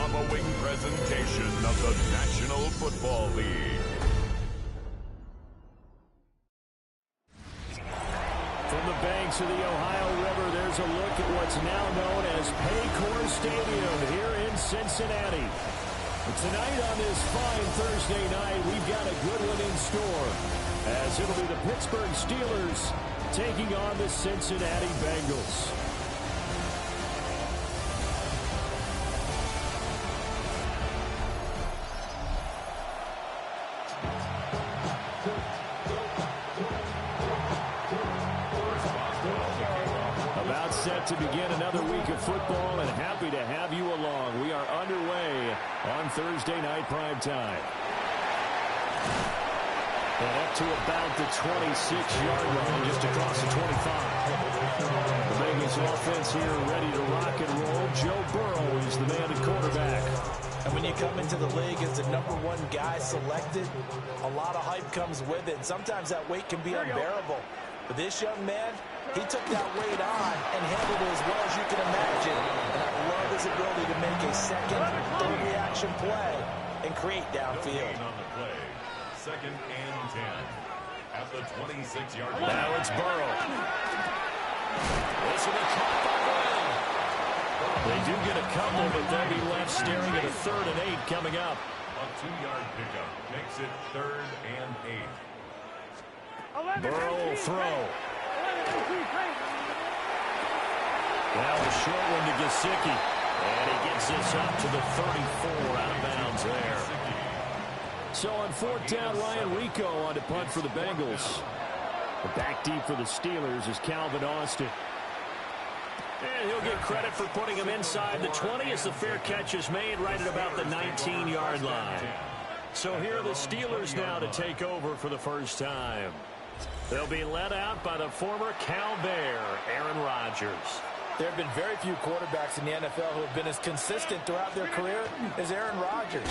following presentation of the National Football League. From the banks of the Ohio River, there's a look at what's now known as Paycor Stadium here in Cincinnati. Tonight on this fine Thursday night, we've got a good one in store, as it'll be the Pittsburgh Steelers taking on the Cincinnati Bengals. About set to begin another week of football, and happy to have you along. We are underway on Thursday night primetime. And up to about the 26-yard line, just across the 25. The Bengals offense here ready to rock and roll. Joe Burrow is the man at quarterback. And when you come into the league as the #1 guy selected, a lot of hype comes with it. Sometimes that weight can be unbearable. But this young man, he took that weight on and handled it as well as you can imagine. And I love his ability to make a second, third reaction play and create downfield. Second and 10 at the 26-yard line. Now it's Burrow. This will be caught by Brown. They do get a couple, but they'll be left staring at a 3rd and 8 coming up. A 2-yard pickup makes it 3rd and 8. Burrow will throw. Now a short one to Gesicki. And he gets this up to the 34, out of bounds there. So on 4th down, Ryan Rico on to punt for the Bengals. The back deep for the Steelers is Calvin Austin. And he'll get credit for putting him inside the 20 as the fair catch is made right at about the 19-yard line. So here are the Steelers now to take over for the first time. They'll be led out by the former Cal Bear, Aaron Rodgers. There have been very few quarterbacks in the NFL who have been as consistent throughout their career as Aaron Rodgers.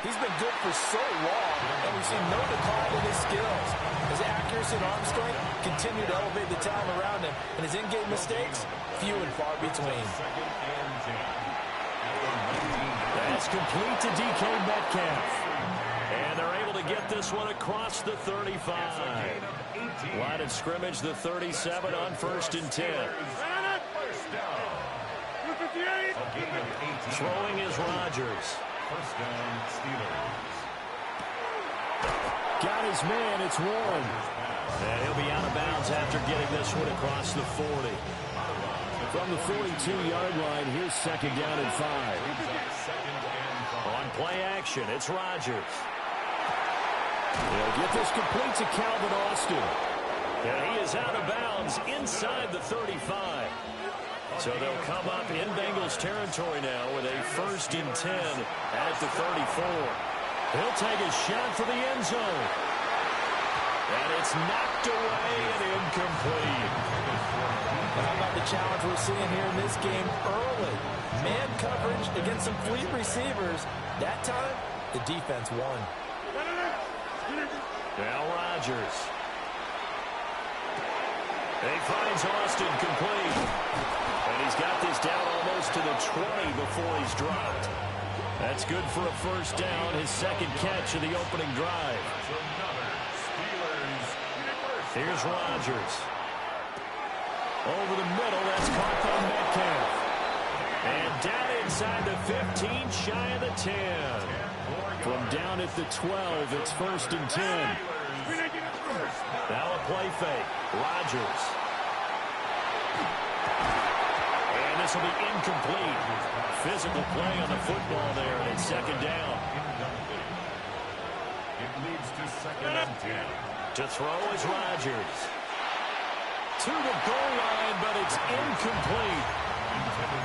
He's been good for so long, and we've seen no decline in his skills. His accuracy and arm strength continue to elevate the talent around him, and his in-game mistakes, few and far between. That's complete to DK Metcalf. And they're able to get this one across the 35. Line of scrimmage, the 37 on 1st and 10. Throwing is Rodgers. First down, Steelers. Got his man, it's Warren. And he'll be out of bounds after getting this one across the 40. From the 42-yard line, here's 2nd down and 5. On play action, it's Rodgers. They'll get this complete to Calvin Austin. And he is out of bounds inside the 35. So they'll come up in Bengals territory now with a 1st and 10 at the 34. He'll take a shot for the end zone. And it's knocked away and incomplete. How about the challenge we're seeing here in this game early? Man coverage against some fleet receivers. That time, the defense won. Now Rodgers. He finds Austin complete. And he's got this down almost to the 20 before he's dropped. That's good for a 1st down, his 2nd catch of the opening drive. Here's Rodgers. Over the middle, that's caught by Metcalf. And down inside the 15, shy of the 10. From down at the 12, it's 1st and 10. Now a play fake. Rodgers. And this will be incomplete. Physical play on the football there, and it's 2nd down. It leads to 2nd and 10. To throw is Rodgers. To the goal line, but it's incomplete.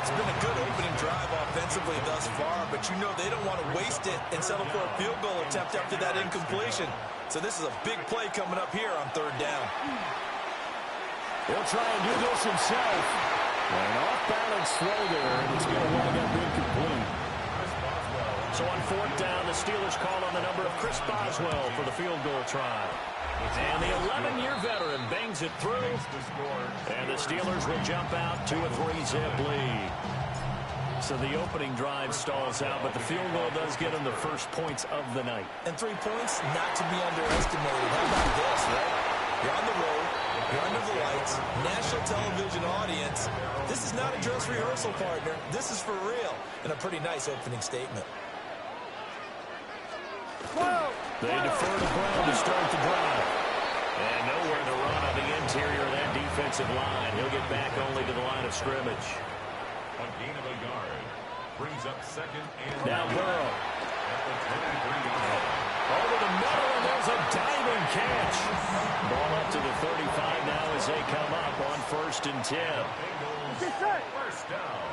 It's been a good opening drive offensively thus far, but you know they don't want to waste it and settle for a field goal attempt after that incompletion. So this is a big play coming up here on 3rd down. He'll try and do this himself. An off-balance throw there, and it's going to wind up incomplete. So on 4th down, the Steelers call on the number of Chris Boswell for the field goal try. And the 11-year veteran bangs it through. And the Steelers will jump out to a 3-zip lead. So the opening drive stalls out, but the field goal does get them the first points of the night. And 3 points, not to be underestimated. How about this, right? You're on the road, you're under the lights, national television audience. This is not a dress rehearsal, partner. This is for real, and a pretty nice opening statement. They defer to Brown to start the drive. And nowhere to run on the interior of that defensive line. He'll get back only to the line of scrimmage. A gain of a yard. Brings up second and Now Burrow. at the 23. Over the middle, and there's a diving catch. Ball up to the 35 now as they come up on 1st and 10. Bengals first down.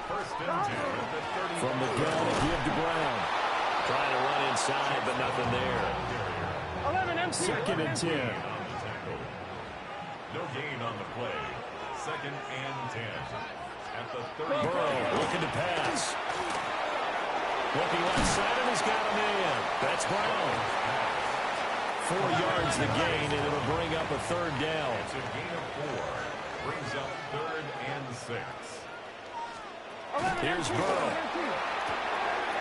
First and 10 at the 30. From the gun, a give to Brown. Trying to run inside, but nothing there. 2nd and 10. No gain on the play. 2nd and 10 at the 30. Burrow looking to pass. Looking left side, and he's got a man. That's Brown. 4 yards the gain, and it'll bring up a 3rd down. It's a gain of 4. Brings up 3rd and 6. Here's Burrow.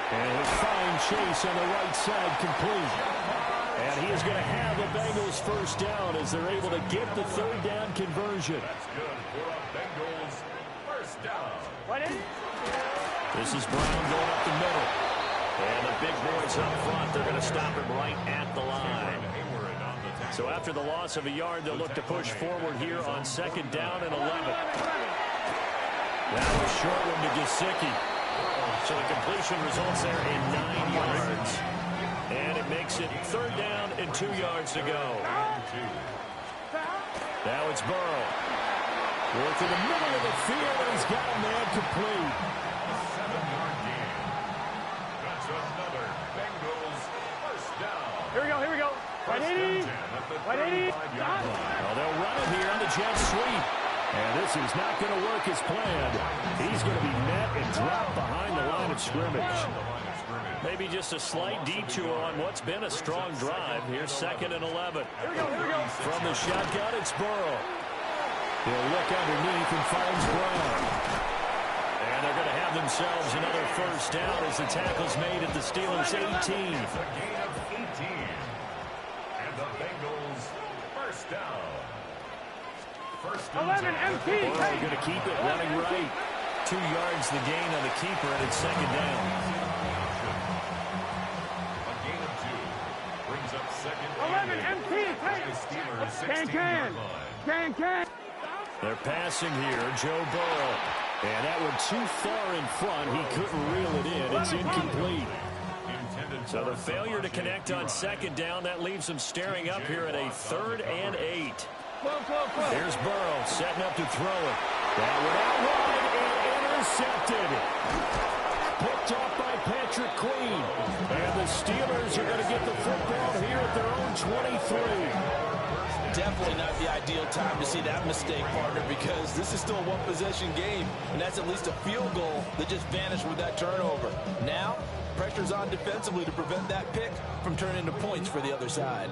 And his fine chase on the right side complete. And he is going to have the Bengals first down as they're able to get the 3rd down conversion. That's good for a Bengals first down. This is Brown going up the middle. And the big boys up front, they're going to stop him right at the line. So after the loss of a yard, they'll look to push forward here on 2nd down and 11. That was short one to Gesicki. So the completion results there in 9 yards. And it makes it 3rd down and 2 yards to go. Now it's Burrow. Work in the middle of the field, and he's got a man complete. 7-yard gain. That's another Bengals first down. Here we go. First and 10 at the 35-yard line. Well, they'll run it here on the jet sweep. And this is not going to work as planned. He's going to be met and dropped behind the line of scrimmage. Maybe just a slight detour on what's been a strong drive. Here's 2nd and 11. Here we go. From the shotgun, it's Burrow. He'll look underneath and finds Brown. And they're going to have themselves another first down as the tackle's made at the Steelers' 18. It's a gain of 18. And the Bengals first down. First and 11 10. MP. Burrow going to keep it running right. 2 yards the gain on the keeper, and it's 2nd down. A gain of 2. Brings up 2nd 11 and 8. MP. At the Steelers' 16-yard line. Can. They're passing here, Joe Burrow. And that one too far in front. He couldn't reel it in. It's incomplete. So the failure to connect on 2nd down, that leaves him staring up here at a 3rd and 8. Here's Burrow setting up to throw it. That one out wide and intercepted. Picked off by Patrick Queen. And the Steelers are going to get the football here at their own 23. Definitely not the ideal time to see that mistake, partner, because this is still a one-possession game, and that's at least a field goal that just vanished with that turnover. Now, pressure's on defensively to prevent that pick from turning into points for the other side.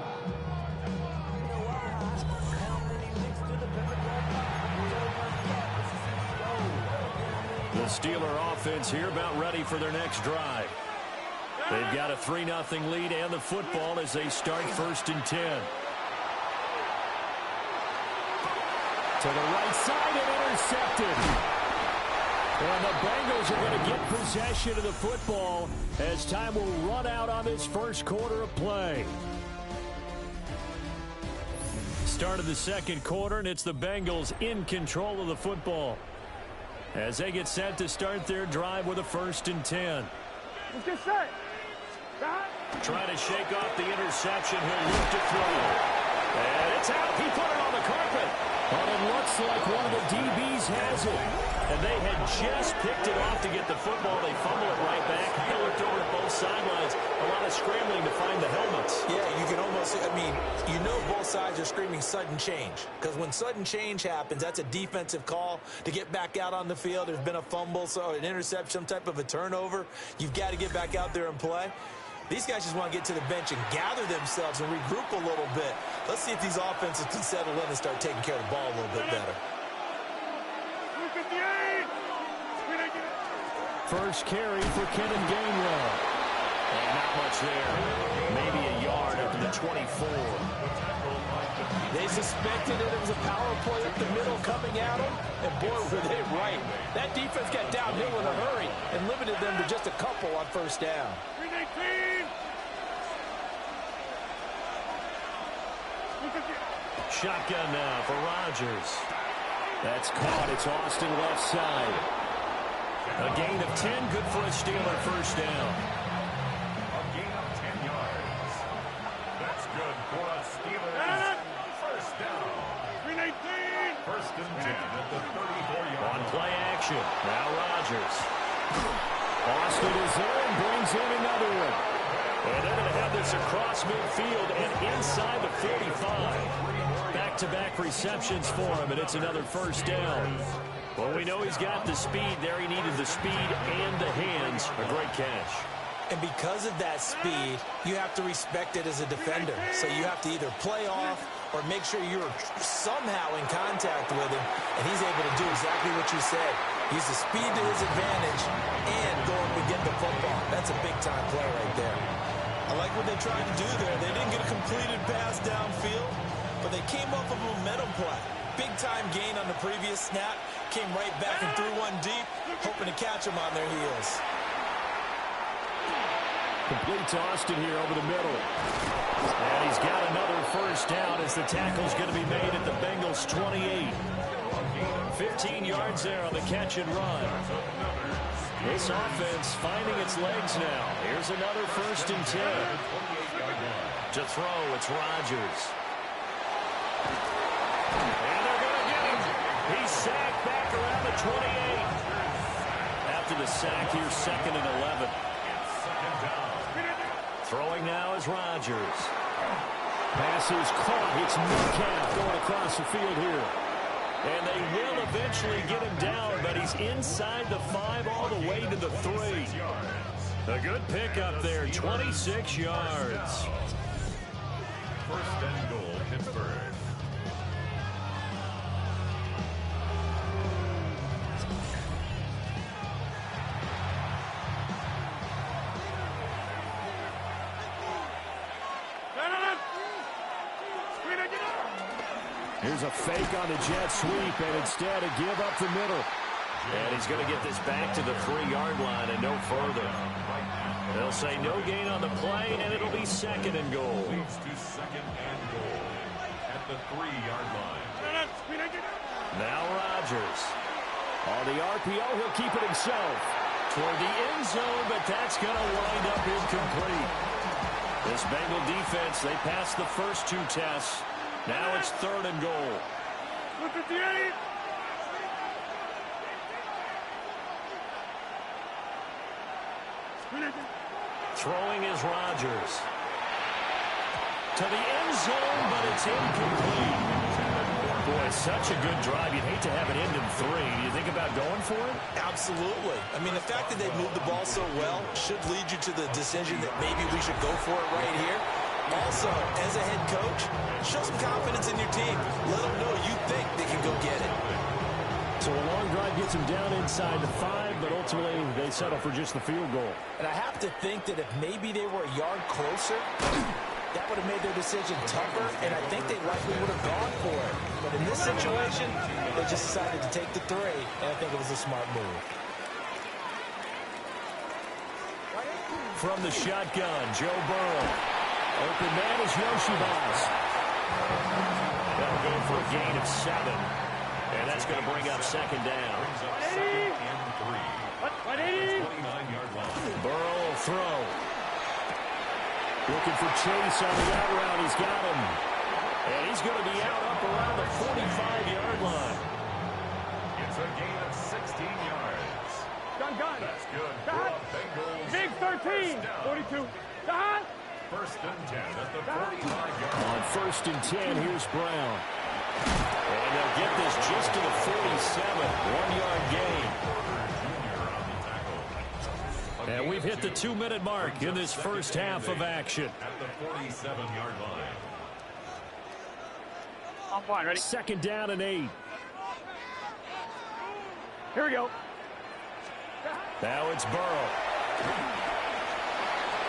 The Steeler offense here about ready for their next drive. They've got a 3-0 lead and the football as they start 1st and 10. To the right side and intercepted. And the Bengals are going to get possession of the football as time will run out on this first quarter of play. Start of the 2nd quarter, and it's the Bengals in control of the football as they get set to start their drive with a 1st and 10. Let's get set. Trying to shake off the interception. He'll look to throw. And it's out. He put it on the carpet. But it looks like one of the DBs has it. And they had just picked it off to get the football. They fumble it right back. They looked over to both sidelines. A lot of scrambling to find the helmets. Yeah, you can almost, you know both sides are screaming sudden change. Because when sudden change happens, that's a defensive call to get back out on the field. There's been a fumble, so an interception, some type of a turnover. You've got to get back out there and play. These guys just want to get to the bench and gather themselves and regroup a little bit. Let's see if these offenses can settle in and start taking care of the ball a little bit better. First carry for Kennan Gainwell. And not much there. Maybe a yard up to the 24. They suspected that it was a power play up the middle coming at them, and boy, were they right. That defense got downhill in a hurry and limited them to just a couple on first down. 319. Shotgun now for Rodgers. That's caught. It's Austin left side. A gain of 10, good for a Steeler first down. A gain of 10 yards. That's good for a Steelers first down. 319. First and 10 at the 34-yard On play action. Now Rodgers. Austin is there and brings in another one. And they're going to have this across midfield and inside the 45. Back-to-back receptions for him, and it's another first down. Well, we know he's got the speed there. He needed the speed and the hands. A great catch. And because of that speed, you have to respect it as a defender. So you have to either play off or make sure you're somehow in contact with him, and he's able to do exactly what you said. Use the speed to his advantage and go up and get the football. That's a big-time play right there. I like what they tried to do there. They didn't get a completed pass downfield, but they came off of a momentum play. Big-time gain on the previous snap. Came right back and threw one deep, hoping to catch them on their heels. Complete to Austin here over the middle. And he's got another first down as the tackle's going to be made at the Bengals' 28. 15 yards there on the catch and run. This offense finding its legs now. Here's another first and 10. To throw, it's Rodgers. And they're going to get him. He's sacked back around the 28. After the sack, here's second and 11. Throwing now is Rodgers. Pass is caught. It's Metcalf going across the field here. And they will eventually get him down, but he's inside the 5 all the way to the 3. A good pickup there, 26 yards. First and goal, Pittsburgh. Here's a fake on the jet sweep, and instead a give up the middle. And he's going to get this back to the 3-yard line and no further. They'll say no gain on the play, and it'll be second and goal. Leads to second and goal at the 3-yard line. Now Rodgers. On the RPO, he'll keep it himself. Toward the end zone, but that's going to wind up incomplete. This Bengal defense, they passed the first 2 tests. Now it's third and goal. 58. Throwing is Rodgers. To the end zone, but it's incomplete. Boy, such a good drive. You'd hate to have it end in 3. Do you think about going for it? Absolutely. I mean, the fact that they moved the ball so well should lead you to the decision that maybe we should go for it right here. Also, as a head coach, show some confidence in your team. Let them know you think they can go get it. So a long drive gets them down inside the 5, but ultimately they settle for just the field goal. And I have to think that if maybe they were a yard closer, that would have made their decision tougher, and I think they likely would have gone for it. But in this situation, they just decided to take the 3, and I think it was a smart move. From the shotgun, Joe Burrow. Open man is Yoshibas. That'll go for a gain of 7. And that's going to bring up second down. Second and 3. 29-yard line. Burrow will throw. Looking for Chase on the out route. He's got him. And he's going to be out up around the 45-yard line. It's a gain of 16 yards. Gun. That's good for a Bengals. Big 13. 42. First and 10 at the 45-yard line. On first and 10, here's Brown. And they'll get this just to the 47. 1-yard gain. And we've hit the 2-minute mark in this first half of action. At the 47-yard line. I'm fine, ready? Second down and 8. Here we go. Now it's Burrow.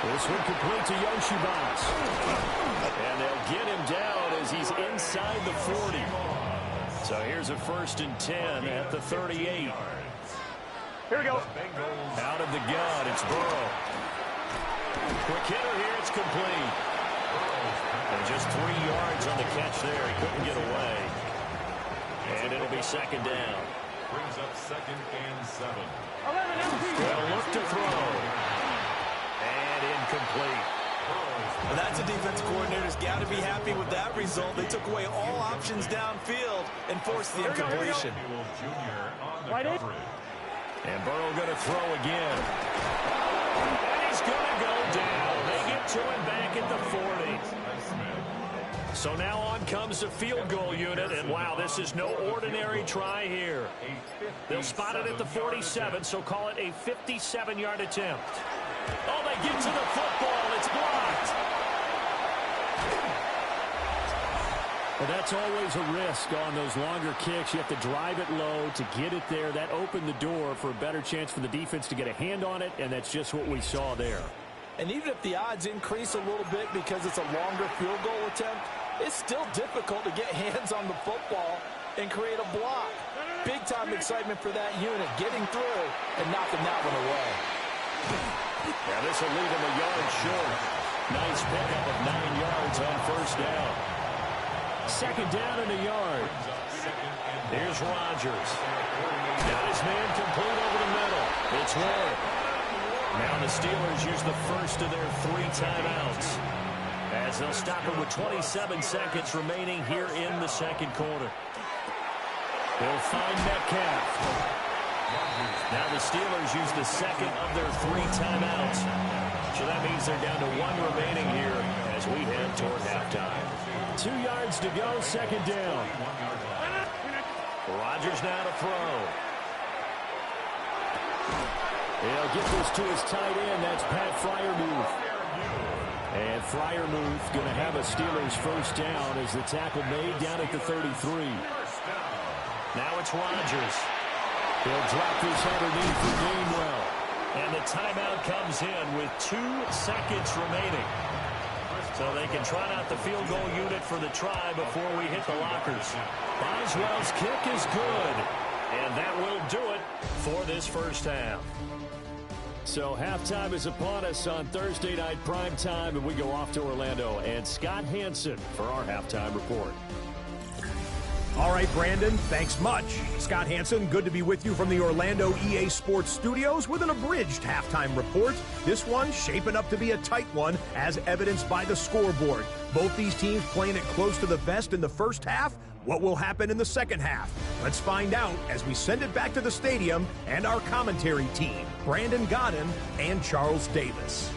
This one complete to Yoshibas. And they'll get him down as he's inside the 40. So here's a 1st and 10 at the 38. Here we go. Out of the gun, it's Burrow. Quick hitter here, it's complete. And just 3 yards on the catch there. He couldn't get away. And it'll be 2nd down. Brings up 2nd and 7. They'll look to throw. And incomplete. Well, that's a defense coordinator's got to be happy with that result. They took away all options downfield and forced the incompletion. Right in. And Burrow going to throw again. And he's going to go down. They get to him back at the 40. So now on comes the field goal unit. And wow, this is no ordinary try here. They'll spot it at the 47, so call it a 57-yard attempt. Oh, they get to the football. It's blocked. Well, that's always a risk on those longer kicks. You have to drive it low to get it there. That opened the door for a better chance for the defense to get a hand on it, and that's just what we saw there. And even if the odds increase a little bit because it's a longer field goal attempt, it's still difficult to get hands on the football and create a block. Big-time excitement for that unit, getting through and knocking that one away. Now this will leave him a yard short. Nice pickup of 9 yards on 1st down. 2nd down and a yard. Here's Rodgers. Got his man complete over the middle. It's Ward. Now the Steelers use the first of their 3 timeouts, as they'll stop it with 27 seconds remaining here in the 2nd quarter. They'll find Metcalf. Now the Steelers use the 2nd of their 3 timeouts. So that means they're down to 1 remaining here as we head toward halftime. 2 yards to go, 2nd down. Rodgers now to throw. He'll get this to his tight end. That's Pat Freiermuth. And Freiermuth going to have a Steelers 1st down as the tackle made down at the 33. Now it's Rodgers. He'll drop this underneath for Gainwell. And the timeout comes in with 2 seconds remaining. So they can trot out the field goal unit for the try before we hit the lockers. Boswell's kick is good. And that will do it for this 1st half. So halftime is upon us on Thursday night primetime, and we go off to Orlando. And Scott Hansen for our halftime report. All right, Brandon, thanks much. Scott Hansen, good to be with you from the Orlando EA Sports Studios with an abridged halftime report. This one shaping up to be a tight one, as evidenced by the scoreboard. Both these teams playing it close to the vest in the 1st half. What will happen in the 2nd half? Let's find out as we send it back to the stadium and our commentary team, Brandon Godden and Charles Davis.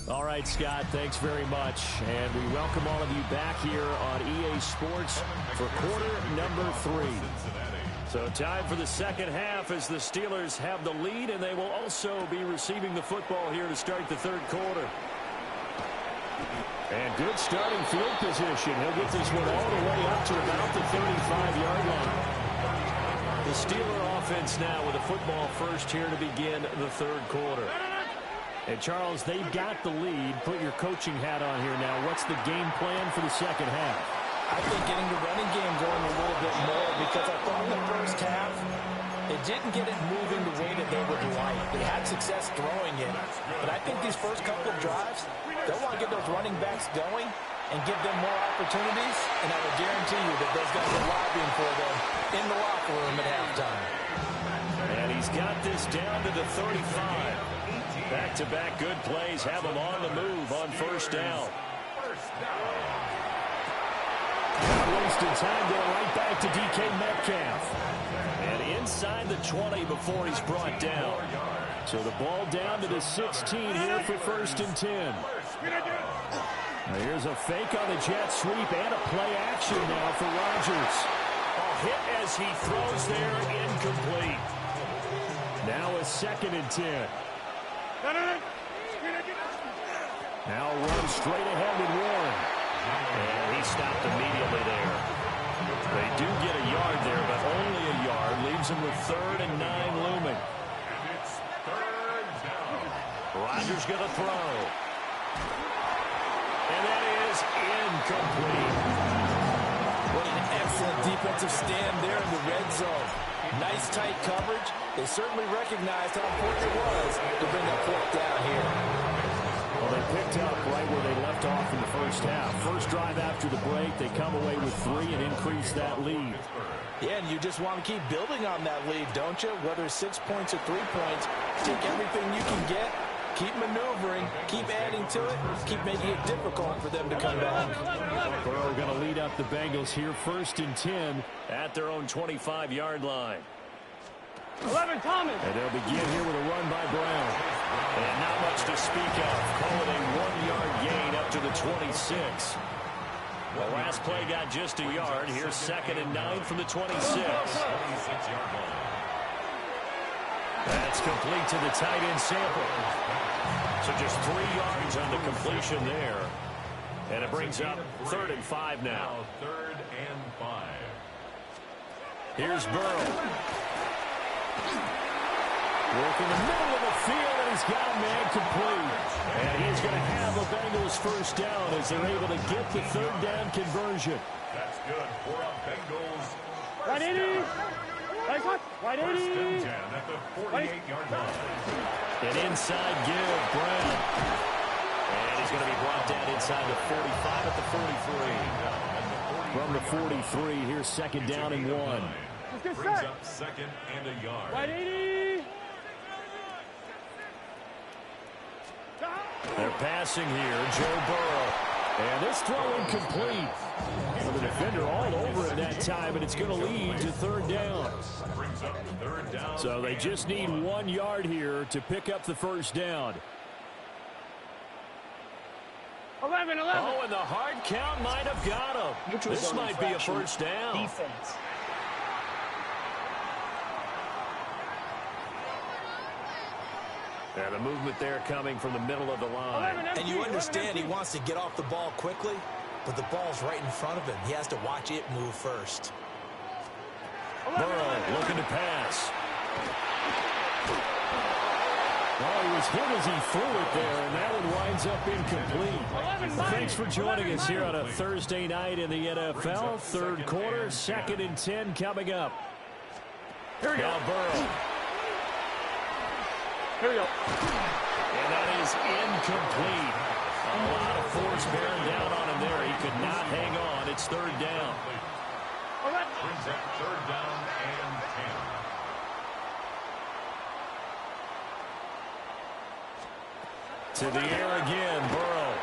All right, Scott, thanks very much. And we welcome all of you back here on EA Sports for quarter number 3. So time for the 2nd half as the Steelers have the lead, and they will also be receiving the football here to start the 3rd quarter. And good starting field position. He'll get this one all the way up to about the 35-yard line. The Steeler offense now with a football first here to begin the 3rd quarter. And, Charles, they've got the lead. Put your coaching hat on here now. What's the game plan for the 2nd half? I think getting the running game going a little bit more, because I thought in the 1st half, it didn't get it moving the way that they would like. They had success throwing it, but I think these first couple of drives, they'll want to get those running backs going and give them more opportunities, and I will guarantee you that those guys are lobbying for them in the locker room at halftime. And he's got this down to the 35. Back-to-back good plays have him on the move on 1st down. Not wasting time, going right back to DK Metcalf. And inside the 20 before he's brought down. So the ball down to the 16 here for 1st and 10. Now here's a fake on the jet sweep and a play action now for Rodgers. A hit as he throws there, incomplete. Now a 2nd and 10. Now run straight ahead with Warren. And he stopped immediately there. They do get a yard there, but only a yard. Leaves them with 3rd and 9 looming. And it's 3rd down. Rodgers going to throw. And that is incomplete. What an excellent defensive stand there in the red zone. Nice tight coverage. They certainly recognized how important it was to bring that fourth down here. Well, they picked up right where they left off in the first half. First drive after the break, they come away with 3 and increase that lead. Yeah, and you just want to keep building on that lead, don't you? Whether 6 points or 3 points, take everything you can get, keep maneuvering, keep adding to it, keep making it difficult for them to come back. Burrow going to lead up the Bengals here, 1st and 10 at their own 25-yard line. 11, Thomas. And they'll begin here with a run by Brown. And not much to speak of. Call it a 1-yard gain up to the 26. The last play got just a yard. Here's 2nd and 9 from the 26. That's complete to the tight end Sample. So just 3 yards on the completion there. And it brings up 3rd and 5 now. 3rd and 5. Here's Burrow. Working the middle of the field, and he's got a man complete. And he's going to have a Bengals first down as they're able to get the 3rd down conversion. That's good for a Bengals. Right 80. Right 80. 1st and 10 at the 48-yard line. An inside give, Brown. And he's going to be brought down inside the 45 at the 43. From the 43, here's 2nd down and 1. Brings up 2nd and a yard. Right 80. They're passing here, Joe Burrow. And this throw incomplete. The defender all over it that time, and it's going to lead to 3rd down. Brings up 3rd down. So they just need 1 yard here to pick up the first down. 11. Oh, and the hard count might have got him. This might be a first down. Defense. And the movement there coming from the middle of the line. And you understand he wants to get off the ball quickly, but the ball's right in front of him. He has to watch it move first. Burrow looking to pass. Well, he was hit as he threw it there, and that one winds up incomplete. Thanks for joining us here on a Thursday night in the NFL. 3rd quarter, 2nd and 10 coming up. Here we go. Now Burrow. Here we go. And that is incomplete. A lot of force bearing down on him there. He could not hang on. It's 3rd down. Brings up 3rd down and 10. To the air again, Burrow.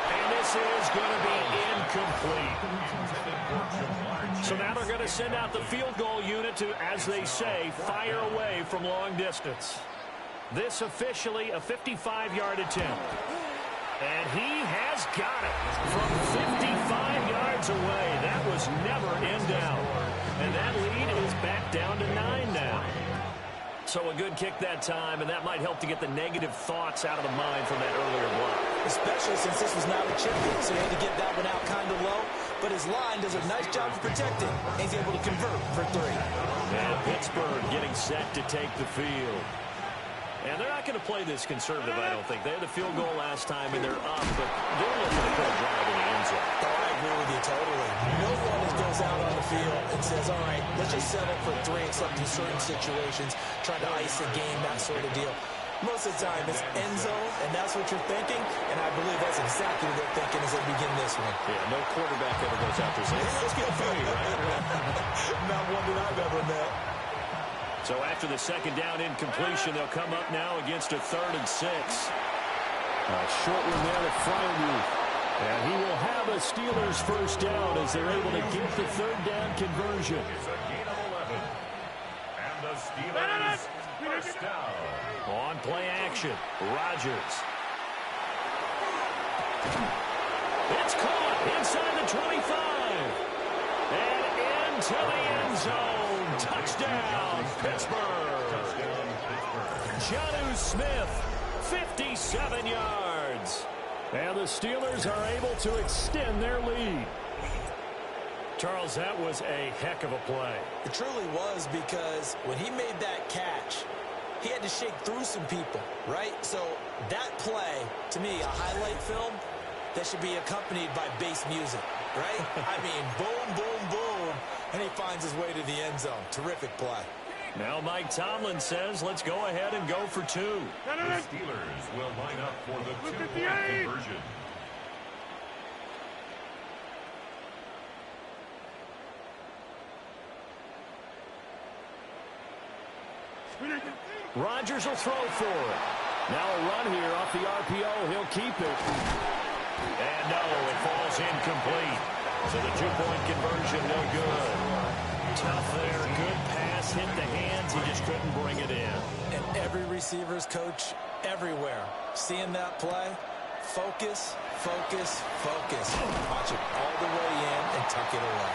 And this is going to be incomplete. So now they're going to send out the field goal unit to, as they say, fire away from long distance. This officially a 55-yard attempt. And he has got it from 55 yards away. That was never in doubt. And that lead is back down to 9 now. So a good kick that time, and that might help to get the negative thoughts out of the mind from that earlier block. Especially since this was not a chip kick, so he had to get that one out kind of low. But his line does a nice job of protecting. He's able to convert for 3. And Pittsburgh getting set to take the field. And they're not going to play this conservative, I don't think. They had the field goal last time, and they're up, but they're looking to put a drive in the end zone. Oh, I agree with you totally. No one goes out on the field and says, all right, let's just settle for 3 except in certain situations, trying to ice a game, that sort of deal. Most of the time, it's end zone, and that's what you're thinking, and I believe that's exactly what they're thinking as they begin this one. Yeah, no quarterback ever goes out there saying, hey, let's get 3, right? Not one that I've ever met. So after the 2nd down incompletion, they'll come up now against a 3rd and 6. A short one there to Freiermuth. And he will have a Steelers first down as they're able to get the 3rd down conversion. It's a gain of 11. And the Steelers first down. On play action, Rodgers. It's caught inside the 25. And into the end zone. Touchdown, Pittsburgh. Jonnu Smith, 57 yards. And the Steelers are able to extend their lead. Charles, that was a heck of a play. It truly was, because when he made that catch, he had to shake through some people, right? So that play, to me, a highlight film that should be accompanied by bass music, right? I mean, boom, boom, boom, and he finds his way to the end zone. Terrific play. Now Mike Tomlin says, let's go ahead and go for two. The Steelers will line up for the two-point conversion. Rodgers will throw for it. Now a run here off the RPO. He'll keep it. And no, it falls incomplete. So the two-point conversion, no good. Tough there. Good pass. Hit the hands. He just couldn't bring it in. And every receiver's coach everywhere, seeing that play, focus, focus, focus. Watch it all the way in and tuck it away.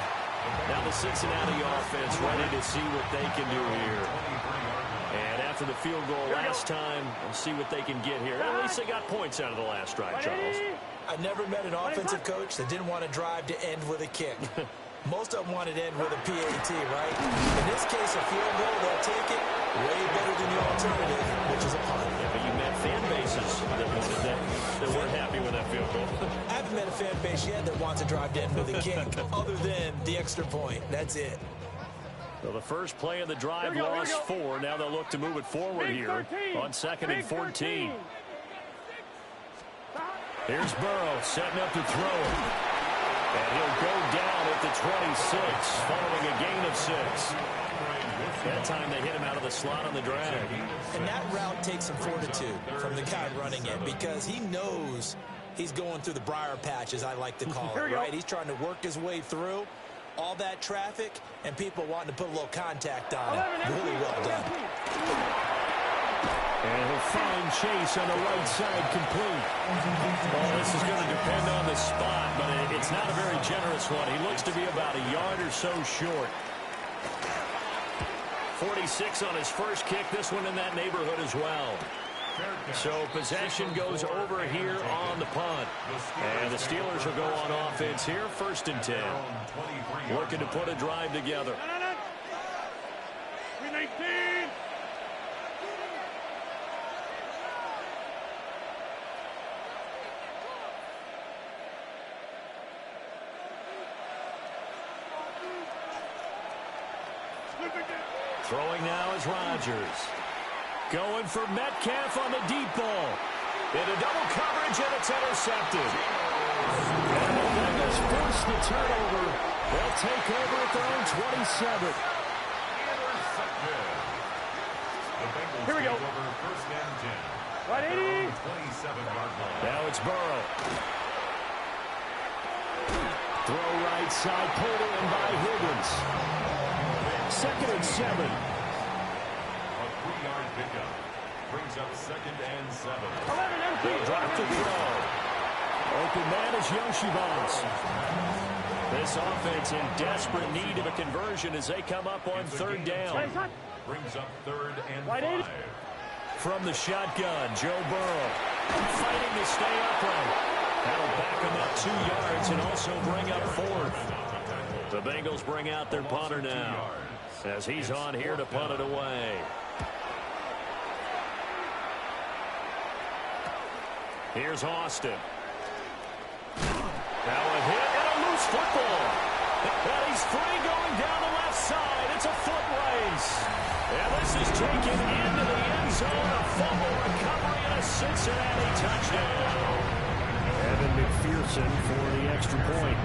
Now the Cincinnati offense ready to see what they can do here. And after the field goal last time, we'll see what they can get here. At least they got points out of the last drive, Charles. I never met an offensive coach that didn't want to drive to end with a kick. Most of them wanted to end with a PAT, right? In this case, a field goal, they'll take it way better than the alternative, which is a punt. Yeah, but you met fan bases that weren't happy with that field goal. I haven't met a fan base yet that wants to drive to end with a kick, other than the extra point. That's it. So the first play of the drive lost 4. Now they'll look to move it forward here on 2nd and 14. Here's Burrow setting up to throw it. And he'll go down at the 26 following a gain of 6. That time they hit him out of the slot on the drag. And that route takes some fortitude from the guy running it, because he knows he's going through the briar patch, as I like to call it, right? He's trying to work his way through all that traffic and people wanting to put a little contact on it. Really well done. And he'll find Chase on the right side complete. Well, this is going to depend on the spot, but it's not a very generous one. He looks to be about a yard or so short. 46 on his first kick. This one in that neighborhood as well. So possession goes over here on the punt. And the Steelers will go on offense here, 1st and 10. Looking to put a drive together. 19. Throwing now is Rodgers. Going for Metcalf on the deep ball. Into double coverage, and it's intercepted. And the Bengals force the turnover. They'll take over at their own 27. Here we go. 180. Now it's Burrow. Throw right side, pulled in by Higgins. 2nd and 7. A 3-yard pickup brings up 2nd and 7. They drop to throw. Open man is Yoshibans. This offense in desperate need of a conversion as they come up on 3rd down. Brings up 3rd and 5. From the shotgun, Joe Burrow fighting to stay upright. That'll back him up 2 yards and also bring up 4th. The Bengals bring out their punter now as he's on here to punt it away. Here's Austin. Now a hit and a loose football. And he's free going down the left side. It's a foot race. And this is taken into the end zone. A fumble recovery and a Cincinnati touchdown. Evan McPherson for the extra point.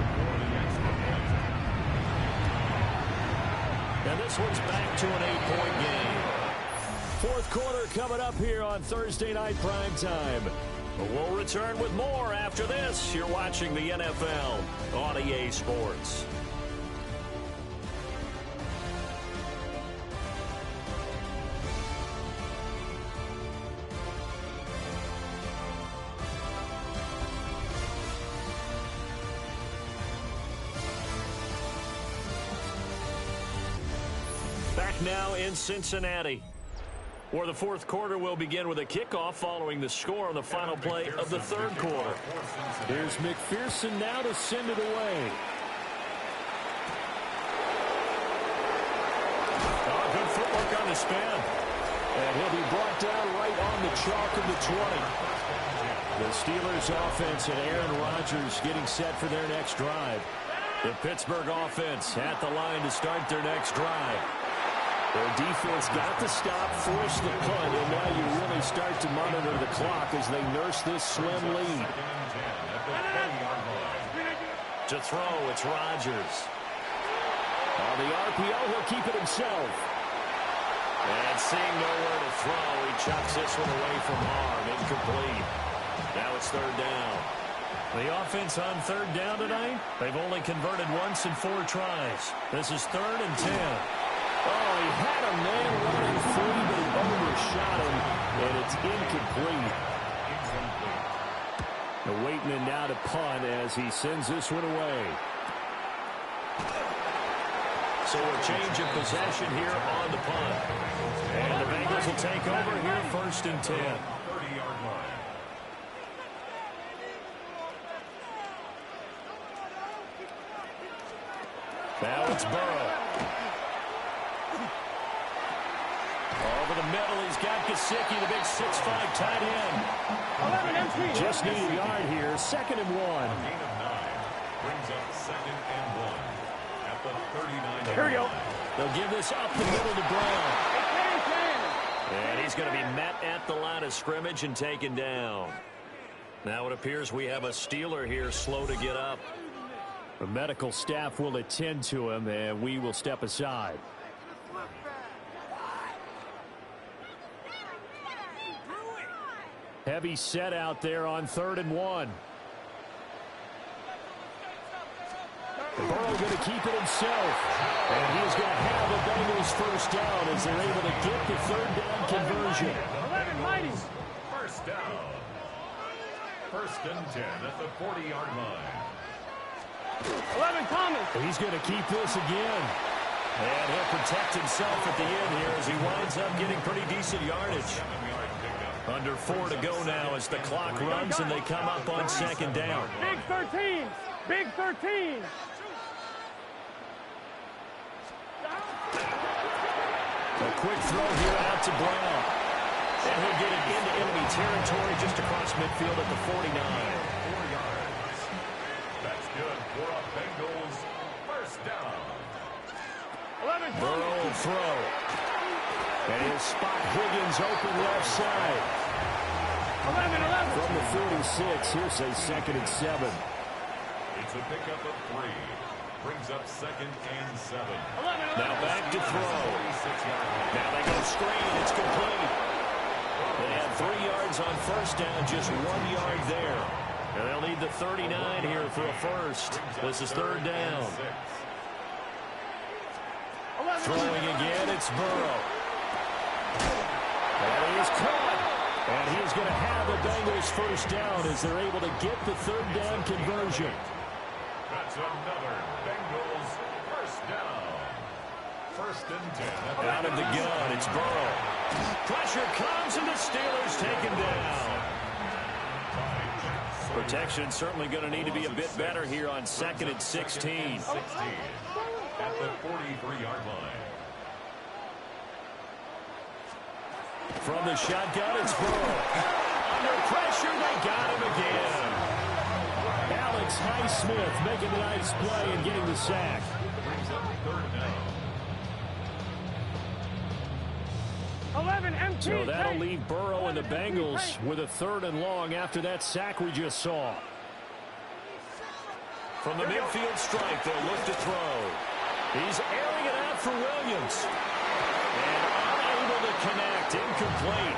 And this one's back to an 8-point game. 4th quarter coming up here on Thursday Night Primetime. We'll return with more after this. You're watching the NFL on EA Sports. Back now in Cincinnati. Or the fourth quarter will begin with a kickoff following the score on the final play of the third quarter. Here's McPherson now to send it away. Oh, good footwork on the spin. And he'll be brought down right on the chalk of the 20. The Steelers offense and Aaron Rodgers getting set for their next drive. The Pittsburgh offense at the line to start their next drive. Their defense got the stop, forced the punt, and now you really start to monitor the clock as they nurse this slim lead. To throw, it's Rodgers. On the RPO, he'll keep it himself. And seeing nowhere to throw, he chucks this one away from harm. Incomplete. Now it's third down. The offense on third down tonight, they've only converted once in 4 tries. This is 3rd and 10. Oh, he had a man running free, but he overshot him, and it's incomplete. The Waitman now to punt as he sends this one away. So a change of possession here on the punt. And the Bengals will take over here 1st and 10. 30-yard line. Now it's Burrow. Over the middle, he's got Gesicki, the big 6'5" tight end. Just need a yard here, 2nd and 1. Gain of 9 brings up 2nd and 1 at the 39. Here we go. They'll give this up the middle to Brown. And he's going to be met at the line of scrimmage and taken down. Now it appears we have a Steeler here slow to get up. The medical staff will attend to him, and we will step aside. Heavy set out there on 3rd and 1. Burrow going to keep it himself. And he's going to have the Bengals first down as they're able to get the 3rd down conversion. 11 mighties. First down. 1st and 10 at the 40-yard line. 11 Thomas. He's going to keep this again. And he'll protect himself at the end here as he winds up getting pretty decent yardage. 7-yard pickup. Under 4 to go now as the clock runs and they come up on 2nd down. Big 13. Big 13. A quick throw here out to Brown. And he'll get it into enemy territory just across midfield at the 49. 4 yards. That's good for a Bengals first down. 11 Burrow will throw. And he'll spot Higgins open left side. 11. From the 46, here's a 2nd and 7. It's a pickup of 3. Brings up 2nd and 7. 11. Now back to throw. 46-yard line. Now they go screen. It's complete. They had 3 yards on first down, just 1 yard there. And they'll need the 39 here for a first. This is 3rd down. Throwing again, it's Burrow. And he is caught. And he's going to have the Bengals first down as they're able to get the 3rd down conversion. That's another Bengals first down. 1st and 10. Out of the gun, it's Burrow. Pressure comes and the Steelers take him down. Protection certainly going to need to be a bit better here on 2nd and 16. 16 at the 43-yard line. From the shotgun, it's Burrow. Under pressure, they got him again. Alex Highsmith making a nice play and getting the sack. Brings up 3rd down. 11 empty. So that'll leave Burrow and the Bengals with a 3rd and long after that sack we just saw. From the midfield stripe, they'll look to throw. He's airing it out for Williams. And unable to connect, incomplete.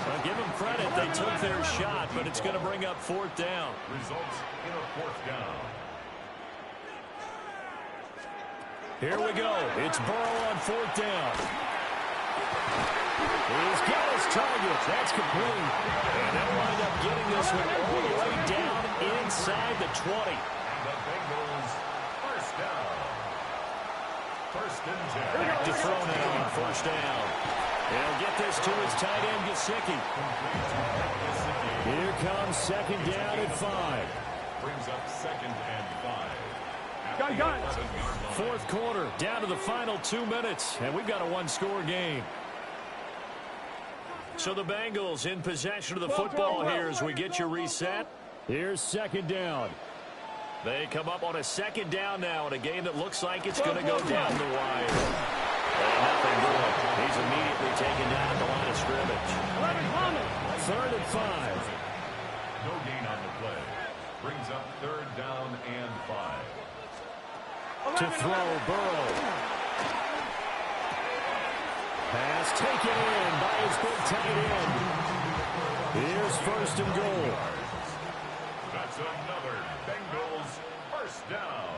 I'll give them credit, they took their shot, but it's going to bring up 4th down. Results in a 4th down. Here we go. It's Burrow on 4th down. He's got his target. That's complete. And they'll wind up getting this one all the way down inside the 20. And the Bengals first down. 1st and 10. Back to throw now on 1st down. He'll get this to his tight end, Gesicki. Here comes second down and 5. Brings up second and 5. Gun. Fourth quarter, down to the final 2 minutes, and we've got a one-score game. So the Bengals in possession of the football here as we get you reset. Here's second down. They come up on a second down now in a game that looks like it's going to go down the wire. And nothing doing. He's immediately taken down at the line of scrimmage. 3rd and 5. No gain on the play. Brings up 3rd down and 5. To throw, Burrow. Pass taken in by his big tight end. Here's 1st and goal. That's another Bengals first down.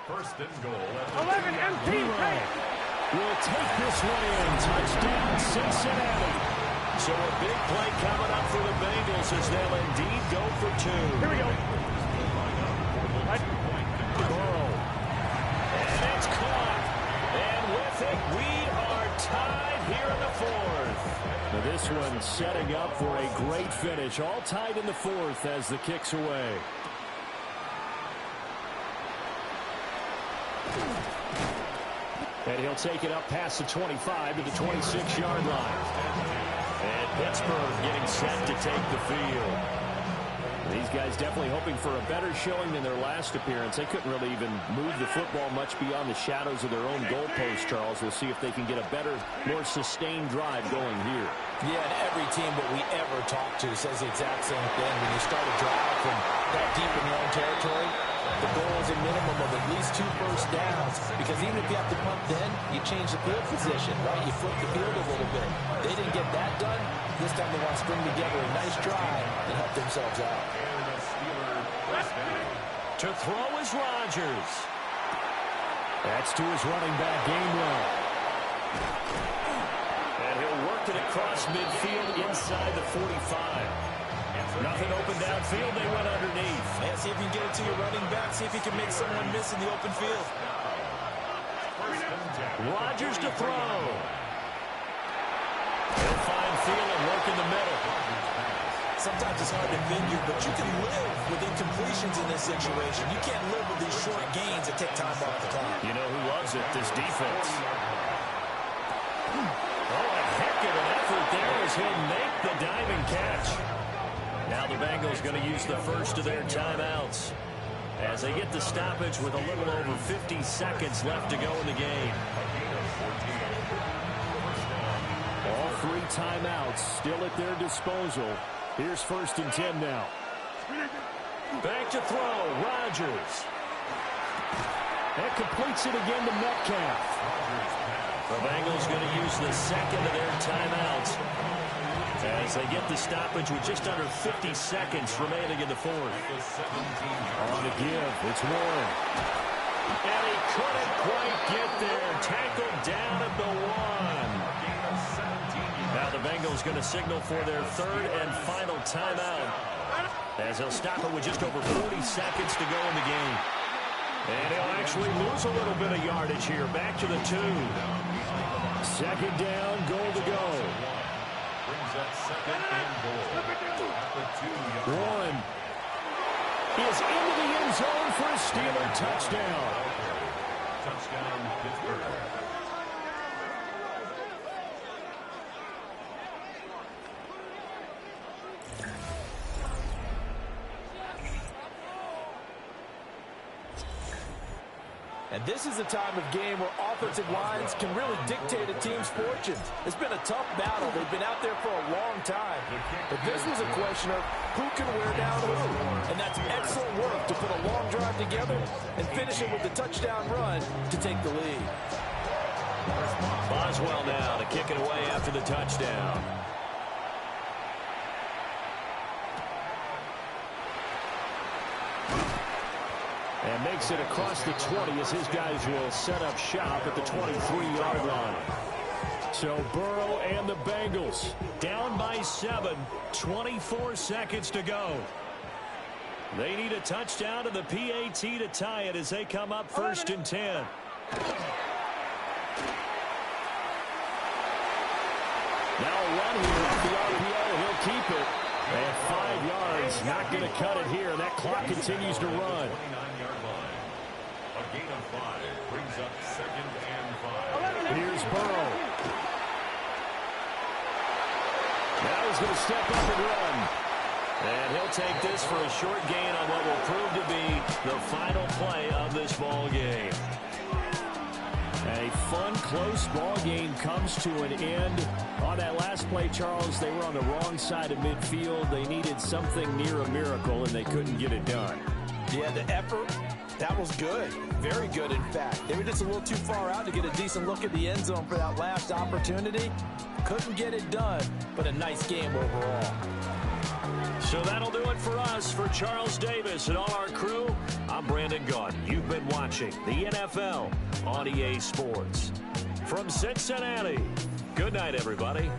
1st and goal. 11 empty. Will take this one in. Touchdown, Cincinnati. So a big play coming up for the Bengals as they'll indeed go for 2. Here we go. Burrow. And it's caught. And with it, we are tied here in the 4th. Now this one setting up for a great finish. All tied in the 4th as the kick's away. And he'll take it up past the 25 to the 26-yard line. And Pittsburgh getting set to take the field. These guys definitely hoping for a better showing than their last appearance. They couldn't really even move the football much beyond the shadows of their own goalpost, Charles. We'll see if they can get a better, more sustained drive going here. Yeah, and every team that we ever talk to says the exact same thing. When you start a drive from that deep in your own territory, the goal is a minimum of at least 2 first downs, because even if you have to punt then, you change the field position, right? You flip the field a little bit. They didn't get that done. This time they want to string together a nice drive and help themselves out. To throw is Rodgers. That's to his running back, Gainwell. And he'll work it across midfield inside the 45. Nothing open downfield. They went underneath. Yeah, see if you can get it to your running back. See if you can make someone miss in the open field. Rodgers to throw. He'll find field and work in the middle. Sometimes it's hard to figure, but you can live with incompletions in this situation. You can't live with these short gains that take time off the clock. You know who loves it? This defense. Oh, a heck of an effort there as he'll make the diving catch. Now the Bengals going to use the first of their timeouts as they get the stoppage with a little over 50 seconds left to go in the game. All 3 timeouts still at their disposal. Here's 1st and 10 now. Back to throw, Rodgers. That completes it again to Metcalf. The Bengals going to use the second of their timeouts as they get the stoppage with just under 50 seconds remaining in the 4th. On the give, it's Warren. And he couldn't quite get there. Tackled down at the 1. Now the Bengals going to signal for their 3rd and final timeout as they'll stop it with just over 40 seconds to go in the game. And he'll actually lose a little bit of yardage here. Back to the 2. Second down, goal to go. Brings up second and goal. At the 2-yard. Warren is into the end zone for a Steeler touchdown. Touchdown, Pittsburgh. And this is the time of game where offensive lines can really dictate a team's fortunes. It's been a tough battle. They've been out there for a long time. But this was a question of who can wear down who. And that's excellent work to put a long drive together and finish it with a touchdown run to take the lead. Boswell now to kick it away after the touchdown. And makes it across the 20 as his guys will set up shop at the 23-yard line. So Burrow and the Bengals down by 7, 24 seconds to go. They need a touchdown to the PAT to tie it as they come up 1st and 10. Now a run here off the RPO, and he'll keep it. And 5 yards, not going to cut it here. That clock continues to run. 29-yard line. A gain of 5 brings up 2nd and 5. Here's Burrow. Now he's going to step up and run. And he'll take this for a short gain on what will prove to be the final play of this ball game. A fun, close ball game comes to an end. On that last play, Charles, they were on the wrong side of midfield. They needed something near a miracle, and they couldn't get it done. Yeah, the effort, that was good. Very good, in fact. They were just a little too far out to get a decent look at the end zone for that last opportunity. Couldn't get it done, but a nice game overall. So that'll do it for us. For Charles Davis and all our crew, I'm Brandon Gaudin. You've been watching the NFL on EA Sports. From Cincinnati, good night, everybody.